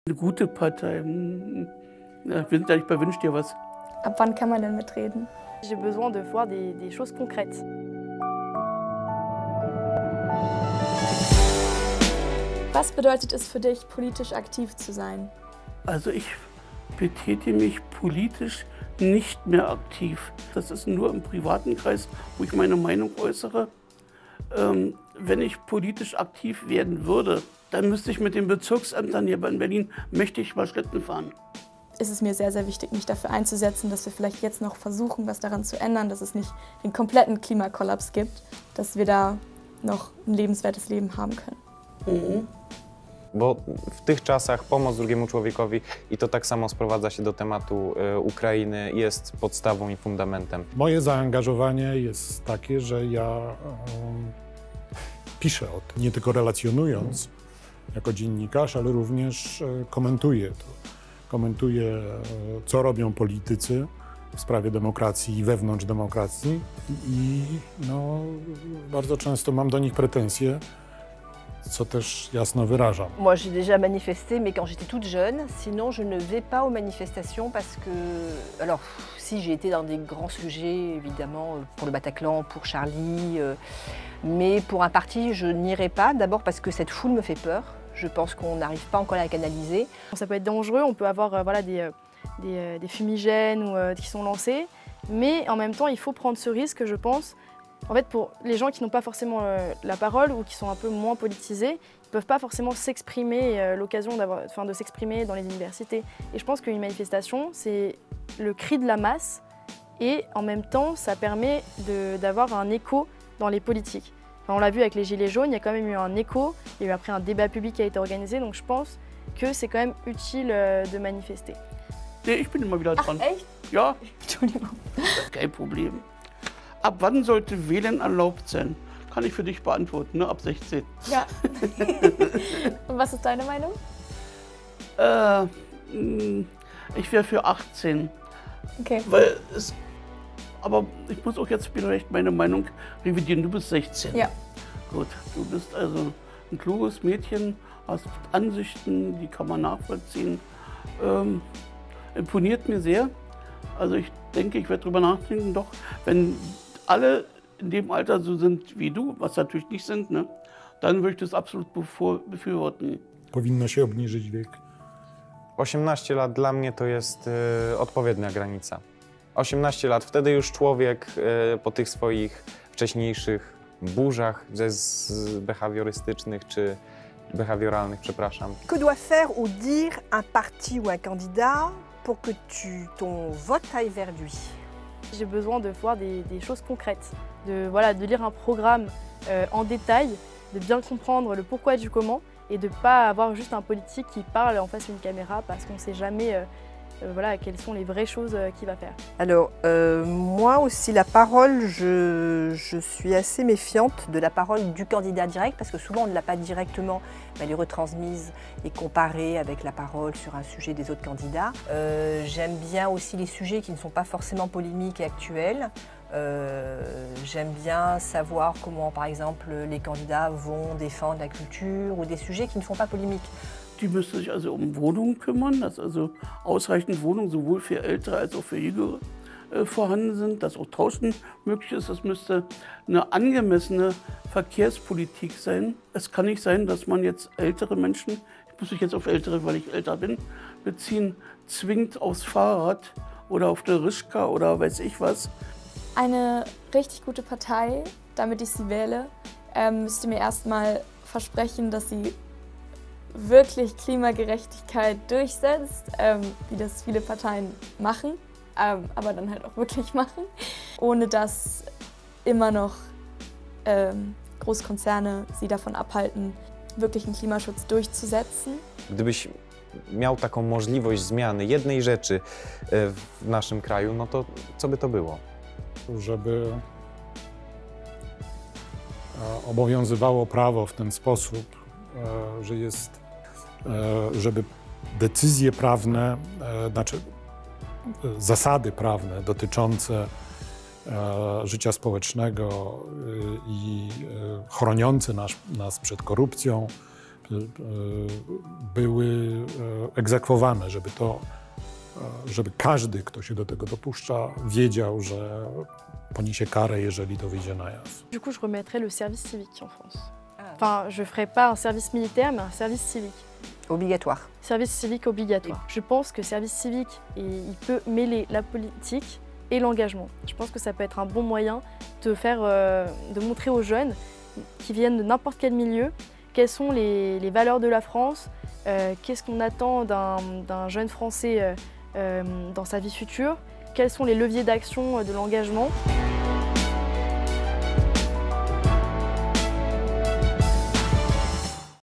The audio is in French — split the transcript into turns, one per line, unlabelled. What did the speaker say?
Eine gute Partei. Ja, wir sind ja nicht bei Wünsch dir was.
Ab wann kann man denn mitreden?
J'ai besoin de voir des choses concrètes.
Was bedeutet es für dich, politisch aktiv zu sein?
Also ich betätige mich politisch nicht mehr aktiv. Das ist nur im privaten Kreis, wo ich meine Meinung äußere. Wenn ich politisch aktiv werden würde, dann müsste ich mit den Bezirksämtern hier in Berlin mächtig mal Schlitten fahren.
Es ist mir sehr, sehr wichtig, mich dafür einzusetzen, dass wir vielleicht jetzt noch versuchen, was daran zu ändern, dass es nicht den kompletten Klimakollaps gibt, dass wir da noch ein lebenswertes Leben haben können.
Mhm.
Bo w tych czasach pomoc drugiemu człowiekowi, i to tak samo sprowadza się do tematu Ukrainy, jest podstawą i fundamentem.
Moje zaangażowanie jest takie, że ja piszę o tym, nie tylko relacjonując jako dziennikarz, ale również komentuję to. Komentuję, co robią politycy w sprawie demokracji i wewnątrz demokracji i no, bardzo często mam do nich pretensje, co też jasno wyrażam.
Moi, j'ai déjà manifesté, mais quand j'étais toute jeune. Sinon, je ne vais pas aux manifestations parce que... Alors, si, j'ai été dans des grands sujets, évidemment, pour le Bataclan, pour Charlie, mais pour un parti, je n'irai pas. D'abord parce que cette foule me fait peur. Je pense qu'on n'arrive pas encore à la canaliser.
Ça peut être dangereux, on peut avoir voilà, des fumigènes qui sont lancés, mais en même temps, il faut prendre ce risque, je pense. En fait, pour les gens qui n'ont pas forcément la parole ou qui sont un peu moins politisés, ils ne peuvent pas forcément s'exprimer, l'occasion de s'exprimer dans les universités. Et je pense qu'une manifestation, c'est le cri de la masse et en même temps, ça permet d'avoir un écho dans les politiques. Enfin, on l'a vu avec les Gilets jaunes, il y a quand même eu un écho, il y a eu après un débat public qui a été organisé, donc je pense que c'est quand même utile de manifester.
Nee, ich bin immer wieder dran.
Ach, echt?
Ja,
Entschuldigung.
kein Problem. Ab wann sollte Wählen erlaubt sein? Kann ich für dich beantworten, ne? Ab 16.
Ja. Und was ist deine Meinung?
Ich wäre für 18.
Okay.
Weil es, aber ich muss auch jetzt wieder recht meine Meinung revidieren. Du bist 16.
Ja.
Gut, du bist also ein kluges Mädchen, hast Ansichten, die kann man nachvollziehen. Imponiert mir sehr. Also ich denke, ich werde darüber nachdenken, doch, wenn alle in dem Alter so sind wie du, was natürlich nicht sind, ne, dann würde ich das absolut befürworten.
Powinno się obniżyć wiek.
18 lat dla mnie to jest odpowiednia granica. 18 lat, wtedy już człowiek po tych swoich wcześniejszych burzach behawiorystycznych czy behawioralnych, przepraszam.
Que doit faire ou dire un parti ou un candidat pour que ton vote aille vers lui?
J'ai besoin de voir des choses concrètes, de lire un programme en détail, de bien comprendre le pourquoi du comment et de ne pas avoir juste un politique qui parle en face d'une caméra parce qu'on ne sait jamais voilà, quelles sont les vraies choses qu'il va faire.
Alors, moi aussi, la parole, je suis assez méfiante de la parole du candidat direct parce que souvent on ne l'a pas directement, mais elle est retransmise et comparée avec la parole sur un sujet des autres candidats. J'aime bien aussi les sujets qui ne sont pas forcément polémiques et actuels. J'aime bien savoir comment, par exemple, les candidats vont défendre la culture ou des sujets qui ne font pas polémique.
Die müsste sich also um Wohnungen kümmern, dass also ausreichend Wohnungen sowohl für Ältere als auch für Jüngere vorhanden sind, dass auch Tauschen möglich ist. Das müsste eine angemessene Verkehrspolitik sein. Es kann nicht sein, dass man jetzt ältere Menschen, ich muss mich jetzt auf Ältere, weil ich älter bin, beziehen, zwingt aufs Fahrrad oder auf der Rischka oder weiß ich was.
Eine richtig gute Partei, damit ich sie wähle, müsste mir erstmal versprechen, dass sie wirklich Klimagerechtigkeit durchsetzt, wie das viele Parteien machen, aber dann halt auch wirklich machen, ohne dass immer noch Großkonzerne sie davon abhalten, wirklichen Klimaschutz durchzusetzen.
Gdybyś miał taką możliwość zmiany jednej rzeczy w naszym kraju, no to co by to było?
Żeby obowiązywało prawo w ten sposób, że żeby decyzje prawne, znaczy zasady prawne dotyczące życia społecznego i chroniące nas przed korupcją, były egzekwowane, żeby każdy, kto się do tego dopuszcza, wiedział, że poniesie karę, jeżeli to wyjdzie na jaw.
Du coup, je remettrais le service civique en France. Enfin, je ne ferais pas un service militaire, mais un service civique.
Obligatoire.
Service civique obligatoire. Je pense que service civique, il peut mêler la politique et l'engagement. Je pense que ça peut être un bon moyen de montrer aux jeunes qui viennent de n'importe quel milieu quelles sont les valeurs de la France, qu'est-ce qu'on attend d'un jeune Français dans sa vie future, quels sont les leviers d'action de l'engagement.